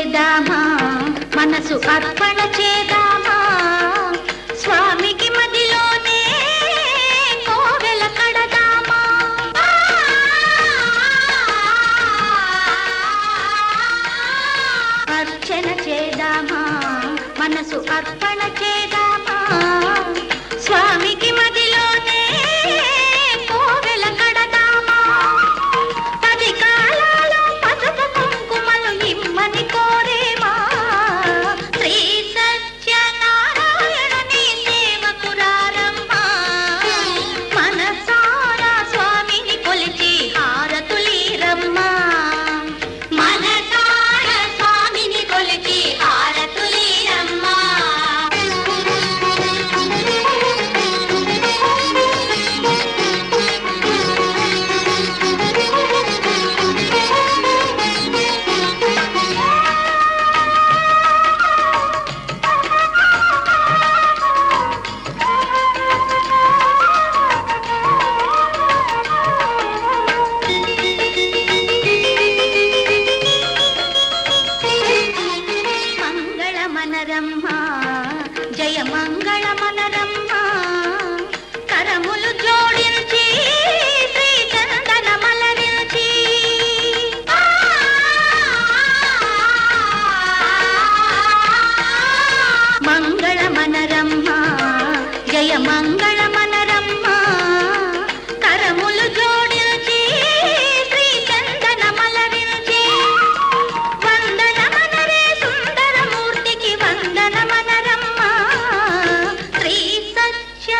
చేద్దామా మనసు అర్పణ చేద్దామా స్వామికి మదిలోనే కోవెల కడదామా అర్చన చేద్దామా మనసు అర్పణ చేద్దామా స్వామికి మదిలోనే కోవెల కడదామా పది కాలాలు పసుపు కుంకుమలు ఇమ్మని కోరేమా శ్రీ సత్యనారాయణుని సేవకురారమ్మా మనసారా స్వామిని కొలిచి హారతులీరమ్మా మనసారా స్వామిని కొలిచి హారతులీరమ్మా మంగళమనరమ్మా జయ మంగళమనరమ్మా కరములు జోడించి శ్రీ చందనమలరించి మంగళమనరమ్మా జయ మంగళమనరమ్మా కరములు జోడించి శ్రీ చందనమలరించి వందనమనరే సుందరమూర్తికి వందనమనరమ్మా శ్రీ సత్యనారాయణుని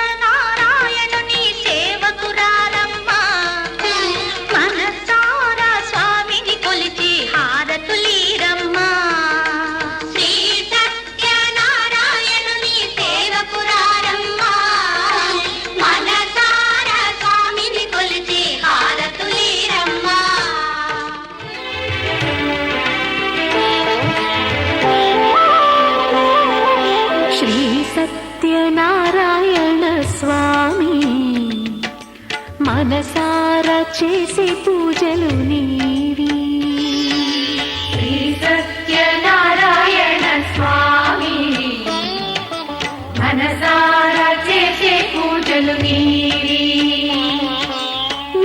సేవకురారమ్మా మనసారా స్వామిని కొలిచి హారతులీరమ్మా శ్రీ సత్యనారాయణుని సేవకురారమ్మా మనసారా స్వామిని కొలిచి హారతులీరమ్మా శ్రీ సత్యనారాయణ స్వామి మనసారా చేసే పూజలు నీవి శ్రీ సత్యనారాయణ స్వామి మనసారా చేసే పూజలు నీవి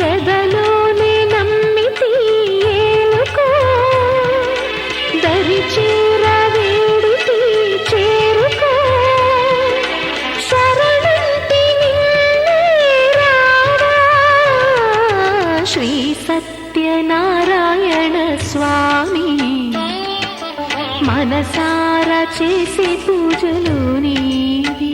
ఎదలోనే నమ్మితి ఏలుకో దరి చేర వేడితి చేరుకో శరణంటి నిన్నే రావా శ్రీ సత్యనారాయణ స్వామి మనసారా చేసే పూజలు నీవి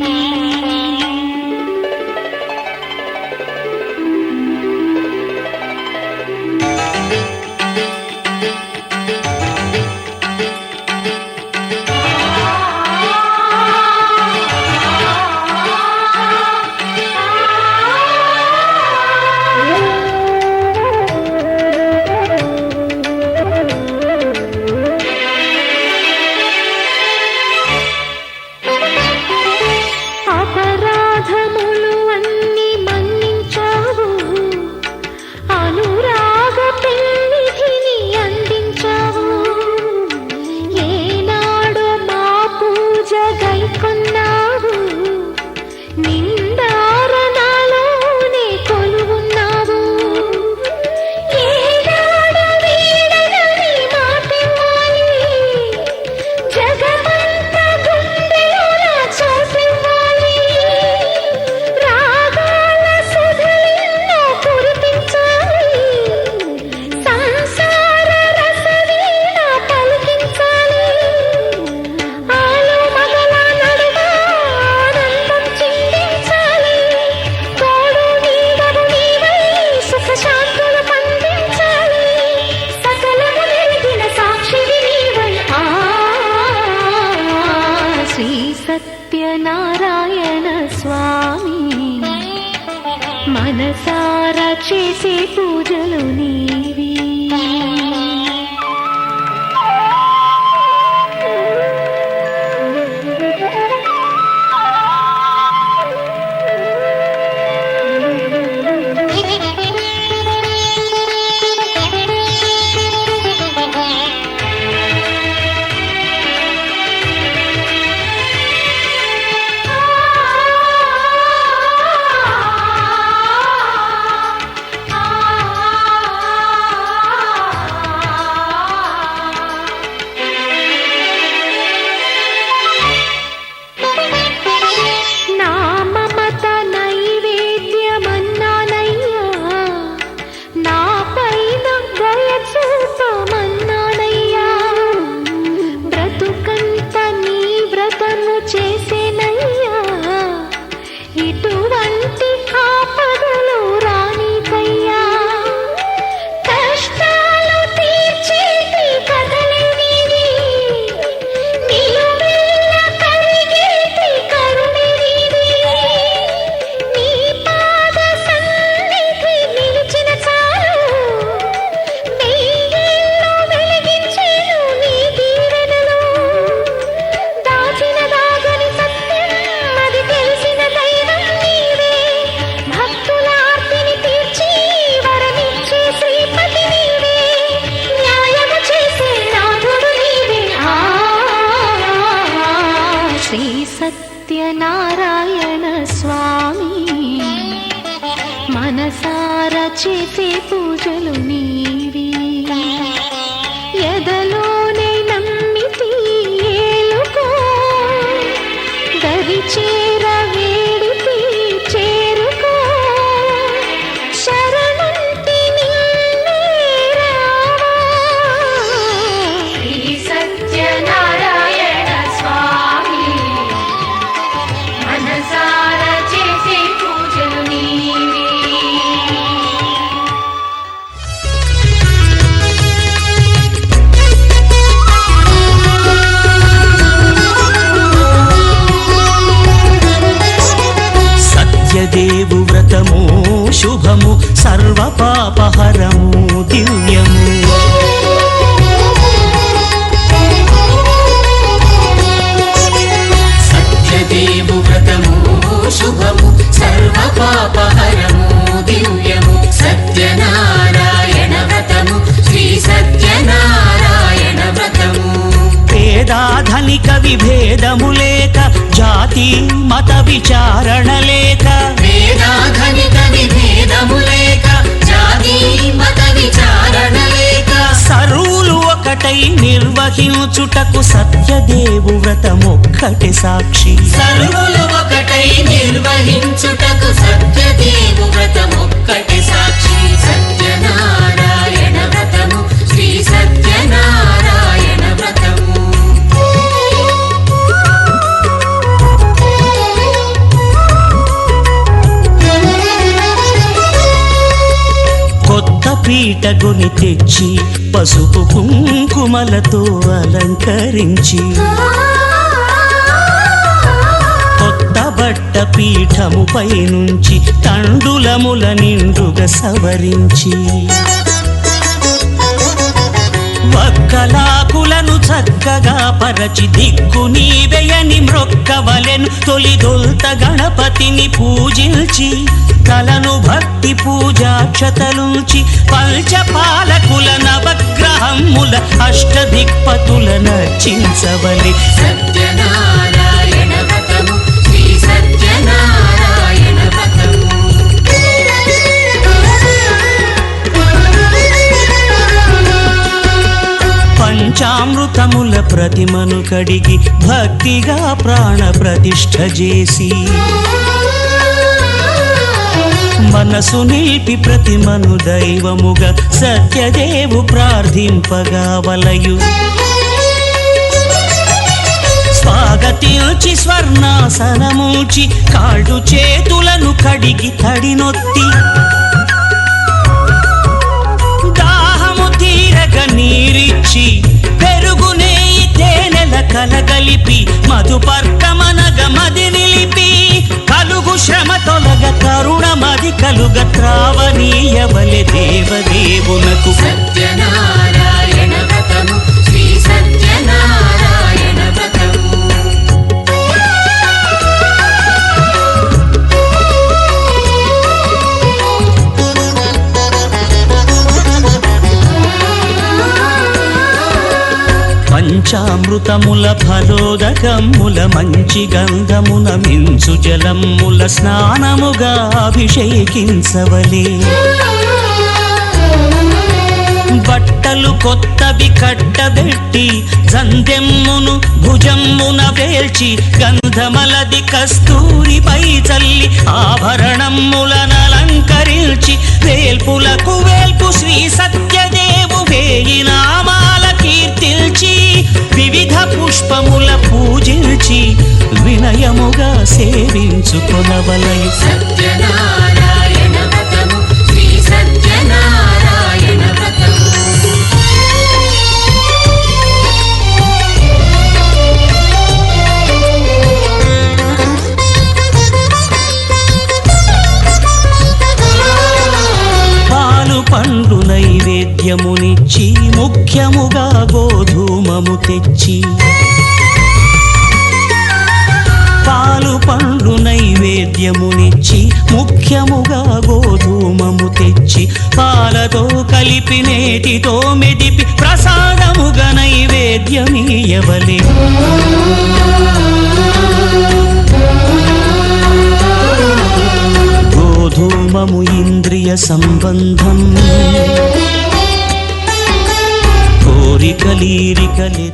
అపరాధములు అన్ని మన్నించావు అనురాగ పెన్నిధిని అందించావు ఏనాడు మా పూజ గైకొన్నావు నిందారణలోనే కొలువున్నావు ఏనాడు వీడనని మాటివ్వాలి జగమంత గుండెలోన చోటివ్వాలి రాగాల సుధలెన్నో కురిపించాలి సంసార రసవీణ పలికించాలి ఆలు మగల నడుమ ఆనందం చిందించాలి తోడు నీడవు నీవై సుఖ శాంతులు పండించాలి సకలము నెరిగిన సాక్షివి నీవై శ్రీ సత్యనారాయణ స్వామి మనసారా చేసే పూజలు నీవి సత్యనారాయణ స్వామి మనసారా చేసే పూజలు నీవి ఎదలోనే నమ్మితి ఏలుకో దరి చేర వేడితి చేరుకో శరణంటి నిన్నే రావా శ్రీ సత్యనారాయణ స్వామి మనసారా చేసే పూజలు నీవి సత్యదేవు వ్రతము శుభము సర్వ పాపహరము దివ్యము సత్యదేవు వ్రతము శుభము సర్వ పాపహరము దివ్యము సత్యనారాయణ వ్రతము శ్రీ సత్యనారాయణ వ్రతము పేదాధనిక విభేదము లేక జాతి మత విచారణ లేక వేదాధనిక విభేదము లేక జాతి మత విచారణ లేక సర్వులు ఒకటై నిర్వహించుటకు సత్యదేవు వ్రతమొక్కటి సాక్షి సర్వులు ఒకటై నిర్వహించుటకు సత్యదేవు వ్రతమొక్కటి సాక్షి సత్యనారాయణ వ్రతము శ్రీ సత్యనారాయణ వ్రతము కొత్త పీటగుని తెచ్చి పసుపు కుంకుమలతో అలంకరించి కొత్త బట్ట పీఠముపై నుంచి తండులముల నిండుగా సవరించి వక్కలాకులను చక్కగా పరచి దిక్కు నీవెయని మ్రొక్కవలెను తొలిదొల్త గణపతిని పూజించి కలను భక్తి పూజాక్షతలుంచి పంచపాలకుల నవగ్రహముల అష్టదిక్పతుల నర్చించవలె సత్యనారాయణ వ్రతము శ్రీ సత్యనారాయణ వ్రతము పంచామృతముల ప్రతిమను కడిగి భక్తిగా ప్రాణ ప్రతిష్ఠ చేసి మనసు నిలిపి ప్రతిమను దైవముగా సత్యదేవు ప్రార్థింపగా వలయు స్వాగతించి స్వర్ణాసనముచి కాళ్ళు చేతులను కడిగి తడినొత్తి దాహము తీరగ నీరిచ్చి పెరుగు నెయ్యి తేనెల కలగలిపి మధుపర్కమనగ మది నిలిపి కలుగు శ్రమ తొలగ కరుణ మది కలుగ త్రావనీయవలె దేవదేవునకు సత్యనారాయణ వ్రతము శ్రీ సత్యనారాయణ వ్రతము పంచామృతముల ఫలోదకముల మంచి గంధమున మించు జలముల స్నానముగా అభిషేకించవలే బట్టలు కొత్తవి కట్టబెట్టి జందెమ్మును భుజమ్మున వేల్చి గంధమలది కస్తూరిపై చల్లి ఆభరణములనలంకరించి వేల్పులకు వేల్పు శ్రీ సత్యదేవు వేయి నామాల కీర్తిల్చి వివిధ పుష్పముల పూజించి వినయముగా సేవించుకొనవలయు సత్యనారాయణ వ్రతము శ్రీ సత్యనారాయణ వ్రతము పాలు పండ్లు నైవేద్యమునిచ్చి ముఖ్యముగా గోధూమము తెచ్చి పాలు పండ్లు నైవేద్యమునిచ్చి ముఖ్యముగా గోధూమము తెచ్చి పాలతో కలిపి నేతితో మెదిపి ప్రసాదముగా నైవేద్యమీయవలే ప్రేమము ఇంద్రియ సంబంధం కోరికలీరికలె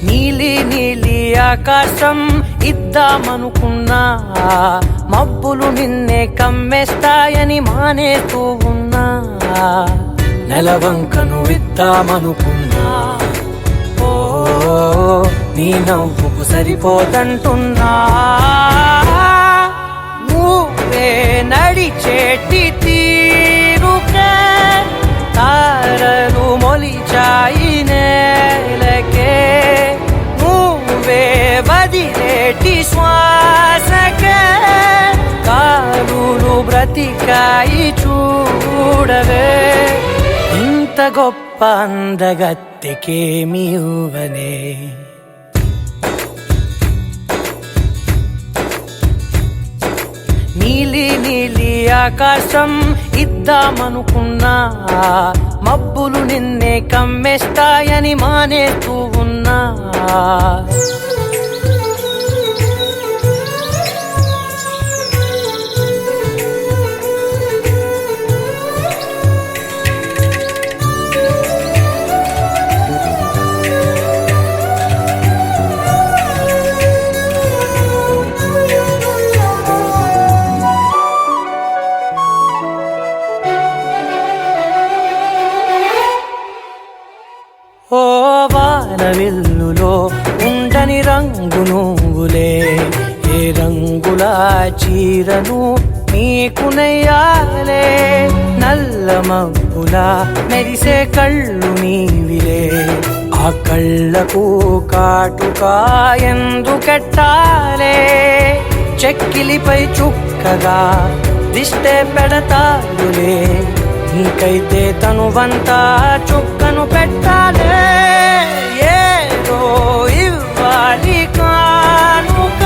నీలి నీలి ఆకాశం ఇద్దామనుకున్నా మబ్బులు నిన్నే కమ్మేస్తాయని మానేస్తూ ఉన్నా నెలవంకను ఇద్దామనుకున్నా ఓ నీ నవ్వుకు సరిపోదంటున్నా నువ్వే నడిచేటి తీరుకే తారలు మొలిచాయి నేలకే నువ్వే వదిలేటి శ్వాసకే కారులు బ్రతికాయి చూడవే ఇంత గొప్ప అందగత్తెకేమి ఇవ్వనే నీలి నీలి ఆకాశం ఇద్దామనుకున్నా మబ్బులు నిన్నే కమ్మేస్తాయని మానేస్తూ ఉన్నా ఓ వానవిల్లులో ఉండని రంగు నువ్వులే ఏ రంగుల చీరను నీకు నెయ్యాలే నల్ల మబ్బుల మెరిసే కళ్ళు నీవిలే ఆ కళ్ళకు కాటుకా ఎందుకెట్టాలే చెక్కిలిపై చుక్కగా దిష్టే పెడతారులే నీకైతే తనువంతా చుక్కను పెట్టాలే ఏదో ఇవ్వాలి కానుక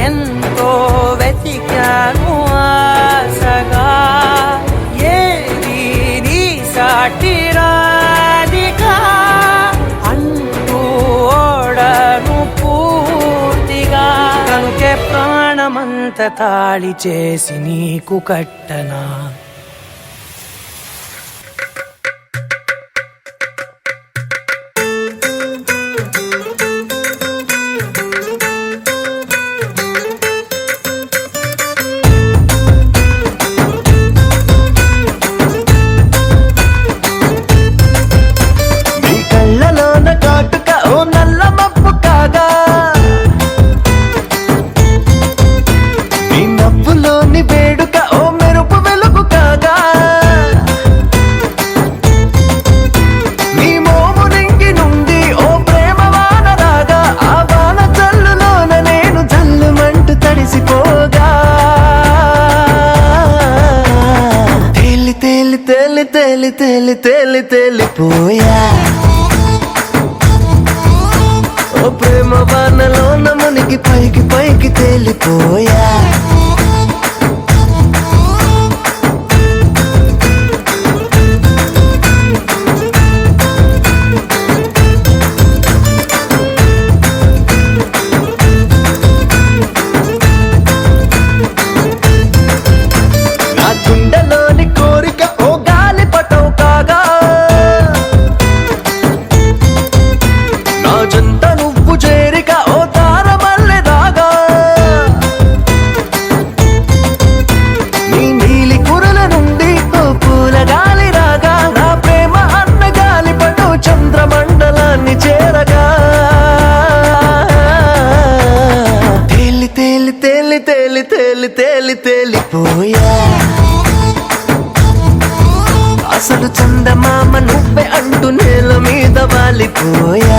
ఎంతో వెతికాను ఆశగా ఏది నీ సాటి రాధికా అంటూ ఓడను పూర్తిగా కనుకే ప్రాణమంత తాళి చేసి నీకు కట్టనా తేలిపోయా ఓ ప్రేమ వానలోన మునిగి పైకి పైకి తేలిపోయా నా గుండెలోని కోరిక ఓ గాలి పటం కాగా నా జంట నువ్వు చేరిక ఓ తార మల్లె దాగా నీ నీలి కురల నుండి ఓ పూల గాలి రాగా నా ప్రేమ అన్న గాలి పటం చంద్రమండలాన్ని చేరగా తేలి తేలి తేలి తేలి తేలి తేలి తేలిపోయా అసలు చందమామ నువ్వే అంటూ నేల మీద వాలిపోయా